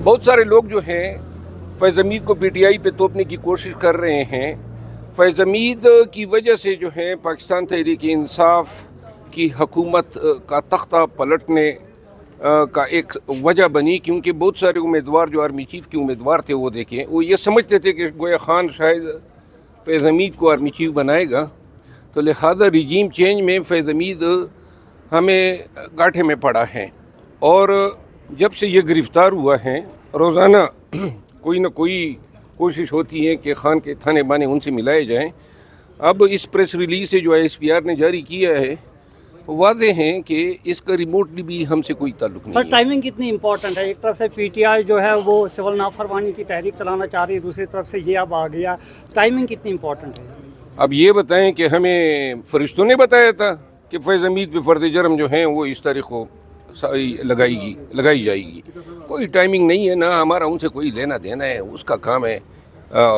بہت سارے لوگ جو ہیں فیض حمید کو پی ٹی آئی پہ توپنے کی کوشش کر رہے ہیں. فیض حمید کی وجہ سے جو ہے پاکستان تحریک انصاف کی حکومت کا تختہ پلٹنے کا ایک وجہ بنی, کیونکہ بہت سارے امیدوار جو آرمی چیف کے امیدوار تھے وہ دیکھیں وہ یہ سمجھتے تھے کہ گویا خان شاید فیض حمید کو آرمی چیف بنائے گا, تو لہذا ریجیم چینج میں فیض حمید ہمیں گاٹھے میں پڑا ہے. اور جب سے یہ گرفتار ہوا ہے روزانہ کوئی نہ کوئی کوشش ہوتی ہے کہ خان کے تھانے بانے ان سے ملائے جائیں. اب اس پریس ریلیز سے جو ایس پی آر نے جاری کیا ہے واضح ہیں کہ اس کا ریموٹلی بھی ہم سے کوئی تعلق نہیں سر ہے. ٹائمنگ کتنی امپورٹنٹ ہے؟ ایک طرف سے پی ٹی آئی جو ہے وہ سول نافرمانی کی تحریک چلانا چاہ رہی ہے, دوسری طرف سے یہ اب آ گیا, ٹائمنگ کتنی امپورٹنٹ ہے؟ اب یہ بتائیں کہ ہمیں فرشتوں نے بتایا تھا کہ فیض حمید پہ فرد جرم جو ہیں وہ اس تاریخ کو لگائی جائے گی. کوئی ٹائمنگ نہیں ہے, نہ ہمارا ان سے کوئی لینا دینا ہے. اس کا کام ہے,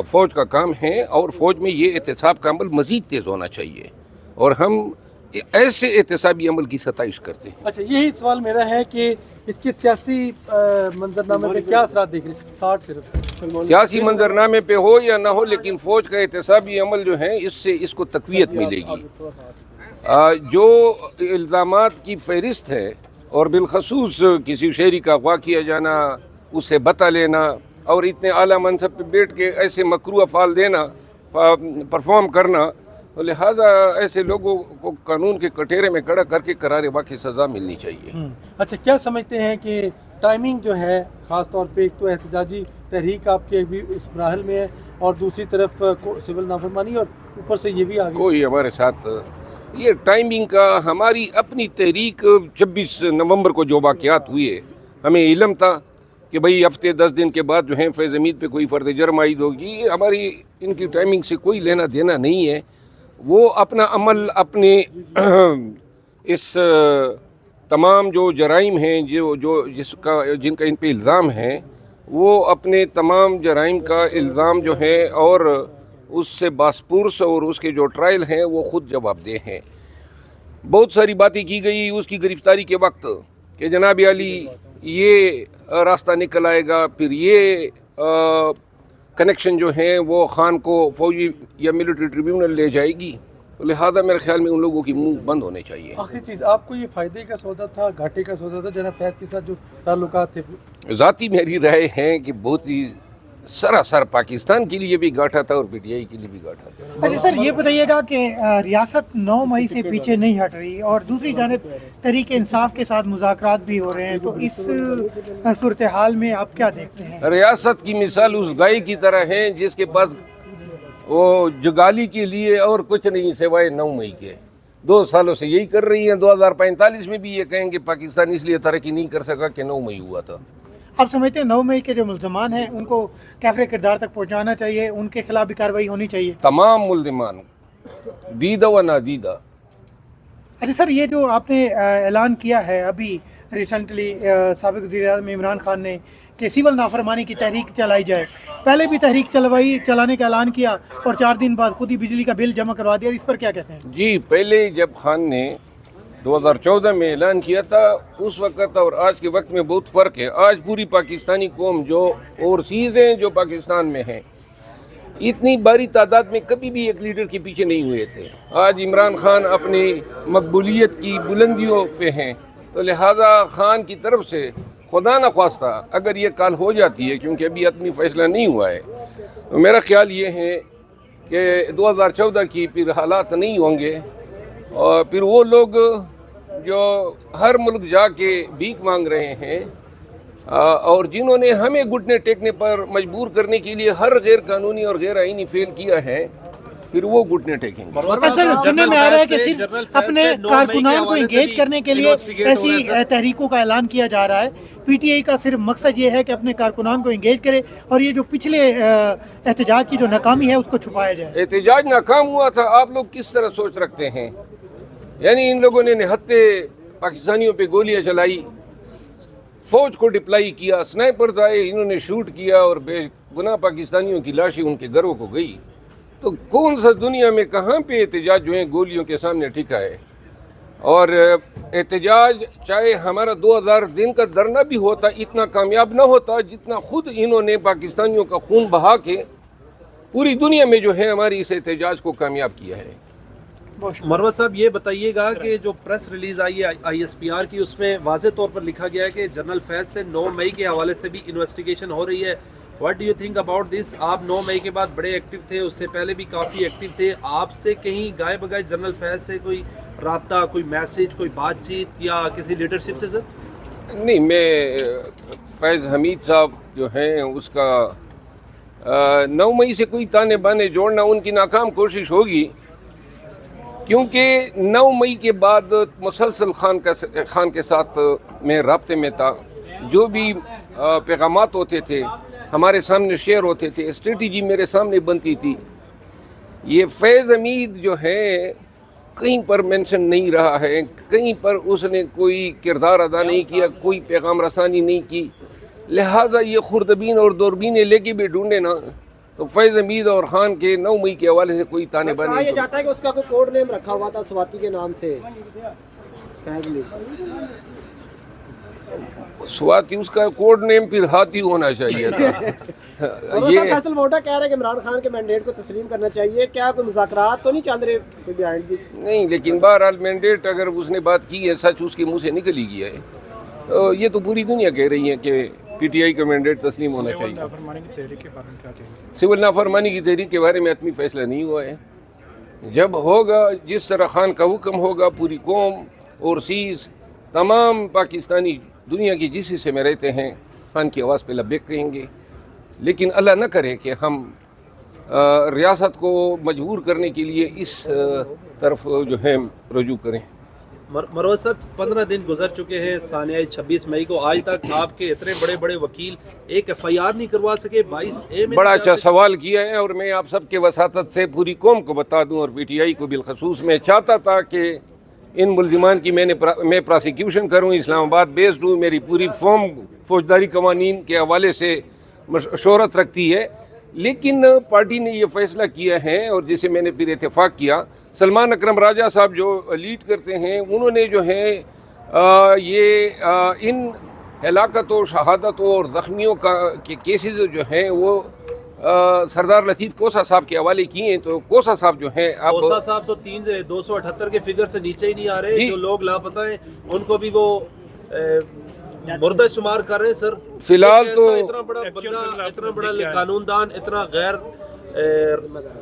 فوج کا کام ہے, اور فوج میں یہ احتساب کا عمل مزید تیز ہونا چاہیے, اور ہم ایسے احتسابی عمل کی ستائش کرتے ہیں. اچھا, یہی سوال میرا ہے کہ اس کے سیاسی منظرنامے پہ کیا اثرات دیکھ رہے ہیں؟ 60 صرف سیاسی منظرنامے پہ ہو یا نہ ہو, لیکن فوج کا احتسابی عمل جو ہے اس سے اس کو تقویت ملے گی. جو الزامات کی فہرست ہے, اور بالخصوص کسی شہری کا اغوا کیا جانا, اسے بتا لینا, اور اتنے اعلیٰ منصب پہ بیٹھ کے ایسے مکروہ افعال دینا, پرفارم کرنا, لہٰذا ایسے لوگوں کو قانون کے کٹہرے میں کھڑا کر کے قرار واقعی سزا ملنی چاہیے. اچھا, کیا سمجھتے ہیں کہ ٹائمنگ جو ہے خاص طور پہ ایک تو احتجاجی تحریک آپ کے بھی اس مراحل میں ہے, اور دوسری طرف سول نافرمانی, اور اوپر سے یہ بھی آ گئی کوئی ہمارے ساتھ یہ ٹائمنگ کا, ہماری اپنی تحریک 26 نومبر کو جو واقعات ہوئے ہمیں علم تھا کہ بھئی ہفتے 10 دن کے بعد جو ہے فیض حمید پہ کوئی فرد جرم عائد ہوگی. ہماری ان کی ٹائمنگ سے کوئی لینا دینا نہیں ہے. وہ اپنا عمل اپنے اس تمام جو جرائم ہیں جن کا ان پہ الزام ہے, وہ اپنے تمام جرائم کا الزام جو ہے اور اس سے باسپورس اور اس کے جو ٹرائل ہیں وہ خود جواب دہ ہیں. بہت ساری باتیں کی گئی اس کی گرفتاری کے وقت کہ جناب عالی یہ راستہ نکل آئے گا, پھر یہ کنیکشن جو ہیں وہ خان کو فوجی یا ملٹری ٹریبیونل لے جائے گی, لہذا میرے خیال میں ان لوگوں کی منہ بند ہونے چاہیے. آخری چیز, آپ کو یہ فائدے کا سودا تھا, گھاٹے کا سودا تھا جناب فیض کے ساتھ جو تعلقات تھے؟ ذاتی میری رائے ہے کہ بہت ہی سراسر پاکستان کے لیے بھی گھاٹا تھا اور پی ٹی آئی کے لیے بھی گھاٹا تھا. اچھا سر, یہ بتائیے گا کہ ریاست 9 مئی سے پیچھے نہیں ہٹ رہی, اور دوسری جانب تحریک انصاف کے ساتھ مذاکرات بھی ہو رہے ہیں, تو اس صورتحال میں آپ کیا دیکھتے ہیں؟ ریاست کی مثال اس گائے کی طرح ہے جس کے پاس وہ جگالی کے لیے اور کچھ نہیں سوائے 9 مئی کے. 2 سالوں سے یہی کر رہی ہیں, 2045 میں بھی یہ کہیں کہ پاکستان اس لیے ترقی نہیں کر سکا کہ 9 مئی ہوا تھا. آپ سمجھتے ہیں 9 مئی کے جو ملزمان ہیں ان کو کیفر کردار تک پہنچانا چاہیے, ان کے خلاف بھی کارروائی ہونی چاہیے؟ تمام ملزمان دیدہ و نادیدہ. اچھا سر, یہ جو آپ نے اعلان کیا ہے ابھی ریسنٹلی سابق وزیر اعظم عمران خان نے کہ سول نافرمانی کی تحریک چلائی جائے, پہلے بھی تحریک چلانے کا اعلان کیا اور 4 دن بعد خود ہی بجلی کا بل جمع کروا دیا, اس پر کیا کہتے ہیں؟ جی, پہلے جب خان نے 2014 میں اعلان کیا تھا اس وقت اور آج کے وقت میں بہت فرق ہے. آج پوری پاکستانی قوم جو اوورسیز ہیں, جو پاکستان میں ہیں, اتنی باری تعداد میں کبھی بھی ایک لیڈر کے پیچھے نہیں ہوئے تھے. آج عمران خان اپنی مقبولیت کی بلندیوں پہ ہیں, تو لہٰذا خان کی طرف سے خدا نخواستہ اگر یہ کال ہو جاتی ہے, کیونکہ ابھی اتنی فیصلہ نہیں ہوا ہے, تو میرا خیال یہ ہے کہ 2014 کی پھر حالات نہیں ہوں گے, اور پھر وہ لوگ جو ہر ملک جا کے بھیک مانگ رہے ہیں اور جنہوں نے ہمیں گھٹنے ٹیکنے پر مجبور کرنے کے لیے ہر غیر قانونی اور غیر آئینی فعل کیا ہے, پھر وہ گھٹنے ٹیکیں گے. اصل سننے میں آ رہا ہے کہ صرف اپنے کارکنان کو انگیج کرنے کے لیے ایسی تحریکوں کا اعلان کیا جا رہا ہے. پی ٹی آئی کا صرف مقصد یہ ہے کہ اپنے کارکنان کو انگیج کرے اور یہ جو پچھلے احتجاج کی جو ناکامی ہے اس کو چھپایا جائے. احتجاج ناکام ہوا تھا, آپ لوگ کس طرح سوچ رکھتے ہیں؟ یعنی ان لوگوں نے نہتے پاکستانیوں پہ گولیاں چلائی, فوج کو ڈپلائی کیا, سنائپرز آئے, انہوں نے شوٹ کیا, اور بے گناہ پاکستانیوں کی لاشیں ان کے گھروں کو گئی. تو کون سا دنیا میں کہاں پہ احتجاج جو ہیں گولیوں کے سامنے ٹھکا ہے؟ اور احتجاج چاہے ہمارا 2000 دن کا دھرنا بھی ہوتا اتنا کامیاب نہ ہوتا جتنا خود انہوں نے پاکستانیوں کا خون بہا کے پوری دنیا میں جو ہے ہماری اس احتجاج کو کامیاب کیا ہے. مروت صاحب یہ بتائیے گا کہ جو پریس ریلیز آئی ہے آئی ایس پی آر کی، اس میں واضح طور پر لکھا گیا ہے کہ جنرل فیض سے 9 مئی کے حوالے سے بھی انویسٹیگیشن ہو رہی ہے. What do you think about this? آپ 9 مئی کے بعد بڑے ایکٹیو تھے، اس سے پہلے بھی کافی ایکٹیو تھے. آپ سے کہیں گائے بگائے جنرل فیض سے کوئی رابطہ، کوئی میسج، کوئی بات چیت یا کسی لیڈرشپ سے؟ سر نہیں، میں فیض حمید صاحب جو ہیں اس کا 9 مئی سے کوئی تانے بانے جوڑنا ان کی ناکام کوشش ہوگی، کیونکہ 9 مئی کے بعد مسلسل خان کے ساتھ میں رابطے میں تھا. جو بھی پیغامات ہوتے تھے ہمارے سامنے شیئر ہوتے تھے، اسٹریٹجی میرے سامنے بنتی تھی. یہ فیض حمید جو ہے کہیں پر مینشن نہیں رہا ہے، کہیں پر اس نے کوئی کردار ادا نہیں کیا، کوئی پیغام رسانی نہیں کی. لہٰذا یہ خوردبین اور دوربینیں لے کے بھی ڈھونڈے نا تو فیض حمید اور خان کے 9 مئی کے حوالے سے کوئی تانے بانے کہا یہ جاتا ہے کہ اس کا کوئی کوڈ نیم رکھا ہوا تھا سواتی کے نام سے، فیض علی. سواتی اس کا کوڈ نیم پھر ہاتھی ہونا چاہیے تھا. یہ فیصل موٹا کہہ رہے ہیں کہ عمران خان کے مینڈیٹ کو تسلیم کرنا چاہیے. کیا کوئی مذاکرات تو نہیں چل رہے کوئی بیہائنڈ بھی؟ نہیں، لیکن بہرحال مینڈیٹ اگر اس نے بات کی ہے، سچ اس کے منہ سے نکل ہی گیا ہے. یہ تو پوری دنیا کہہ رہی ہے کہ پی ٹی آئی کا مینڈیٹ تسلیم ہونا چاہیے. سول نافرمانی کی تحریک کے بارے میں حتمی فیصلہ نہیں ہوا ہے. جب ہوگا، جس طرح خان کا حکم ہوگا، پوری قوم اوورسیز تمام پاکستانی دنیا کی جس حصے میں رہتے ہیں خان کی آواز پہ لبیک کہیں گے. لیکن اللہ نہ کرے کہ ہم ریاست کو مجبور کرنے کے لیے اس طرف جو ہے رجوع کریں. مروت صاحب 15 دن گزر چکے ہیں ثانیہ 26 مئی کو، آج تک آپ کے اتنے بڑے بڑے وکیل ایک ایف آئی آر نہیں کروا سکے. 22A میں بڑا اچھا سوال کیا ہے، اور میں آپ سب کے وساطت سے پوری قوم کو بتا دوں اور پی ٹی آئی کو بالخصوص، میں چاہتا تھا کہ ان ملزمان کی میں پراسیکیوشن کروں، اسلام آباد بیسڈ ہوں، میری پوری فارم فوجداری قوانین کے حوالے سے شہرت رکھتی ہے. لیکن پارٹی نے یہ فیصلہ کیا ہے، اور جسے میں نے پھر اتفاق کیا، سلمان اکرم راجہ صاحب جو لیڈ کرتے ہیں، انہوں نے جو ہے یہ ان ہلاکتوں، شہادتوں اور زخمیوں کے کیسز جو ہیں وہ سردار لطیف کوسا صاحب کے حوالے کیے ہیں. تو کوسا صاحب جو ہیں، اب کوسا صاحب تو 278 کے فگر سے نیچے ہی نہیں آ رہے. جو لوگ لاپتہ ہیں ان کو بھی وہ مردہ شمار کر رہے ہیں. سر فی الحال تو اتنا بڑا بندہ، اتنا بڑا قانون دان، اتنا غیر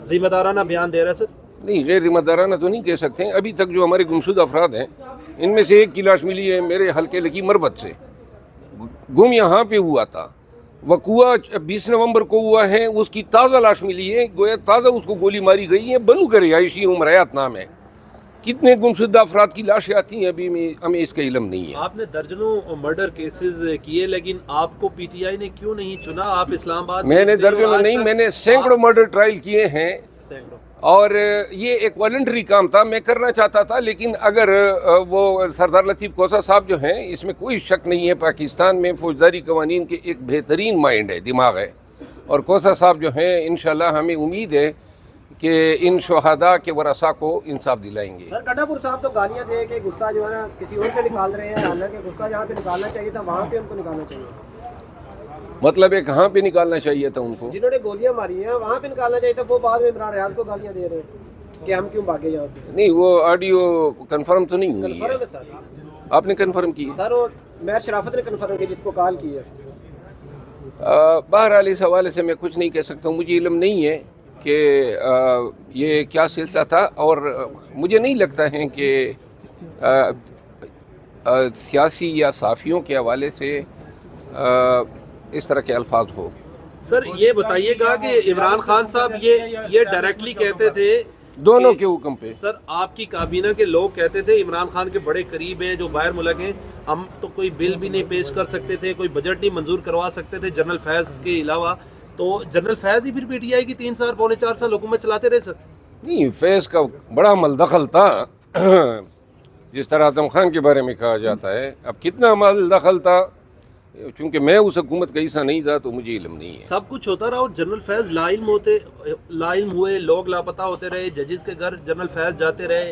ذمہ دارانہ بیان دے رہا ہے. سر نہیں، غیر ذمہ دارانہ تو نہیں کہہ سکتے. ابھی تک جو ہمارے گمشدہ افراد ہیں ان میں سے ایک کی لاش ملی ہے میرے حلقے لکی مربت سے. گم یہاں پہ ہوا تھا، وقوع 20 نومبر کو ہوا ہے، اس کی تازہ لاش ملی ہے، گویا تازہ اس کو گولی ماری گئی ہے. بنو کا رہائشی عمریات نام ہے. کتنے گمشدہ افراد کی لاشیں آتی ہیں ابھی ہمیں اس کا علم نہیں ہے. آپ نے درجنوں مرڈر کیسز کیے، لیکن آپ کو پی ٹی آئی نے کیوں نہیں چنا؟ آپ اسلام آباد میں نے درجنوں نہیں، میں نے سینکڑوں مرڈر ٹرائل کیے ہیں، اور یہ ایک والنٹری کام تھا، میں کرنا چاہتا تھا. لیکن اگر وہ سردار لطیف کوسا صاحب جو ہیں، اس میں کوئی شک نہیں ہے، پاکستان میں فوجداری قوانین کے ایک بہترین مائنڈ ہے، دماغ ہے. اور کوسا صاحب جو ہیں انشاءاللہ ہمیں امید ہے کہ ان شہداء کے ورثاء کو انصاف دلائیں گے. سر کڈا پور صاحب تو گالیاں دے کے غصہ جو ہے نا کسی اور پہ نکال رہے ہیں، حالانکہ غصہ جہاں پہ نکالنا چاہیے تھا وہاں پہ ان کو نکالنا چاہیے. مطلب ہے کہاں پہ نکالنا چاہیے تھا ان کو؟ جنہوں نے گولیاں ماری ہیں وہاں پہ نکالنا چاہیے تھا. وہ بعد میں عمران ریاض کو گالیاں دے رہے ہیں کہ ہم کیوں بھاگے یہاں سے. نہیں، وہ آڈیو کنفرم تو نہیں ہوئی ہے. کنفرم ہے سر. آپ نے کنفرم کی ہے؟ سر وہ میر شرافت نے کنفرم کی، جس کو کال کی ہے. بہرحال اس حوالے سے میں کچھ نہیں کہہ سکتا ہوں. مجھے علم نہیں ہے کہ یہ کیا سلسلہ تھا، اور مجھے نہیں لگتا ہے کہ سیاسی یا صحافیوں کے حوالے سے اس طرح کے الفاظ ہو. سر یہ بتائیے گا کہ عمران خان صاحب یہ ڈائریکٹلی کہتے تھے دونوں کے حکم پہ. سر آپ کی کابینہ کے لوگ کہتے تھے عمران خان کے بڑے قریب ہیں جو باہر ملک ہیں، ہم تو کوئی بل بھی نہیں پیش کر سکتے تھے، کوئی بجٹ نہیں منظور کروا سکتے تھے جنرل فیض کے علاوہ. تو جنرل فیض ہی پھر پی ٹی آئی کی 3 سال پونے 4 سال حکومت چلاتے رہے. سر نہیں، فیض کا بڑا عمل دخل تھا، جس طرح اعظم خان کے بارے میں کہا جاتا ہے. اب کتنا عمل دخل تھا، چونکہ میں اس حکومت کا حصہ نہیں تھا تو مجھے علم نہیں ہے. سب کچھ ہوتا رہا اور جنرل فیض لا علم ہوئے، لوگ لاپتہ ہوتے رہے، ججز کے گھر جنرل فیض جاتے رہے،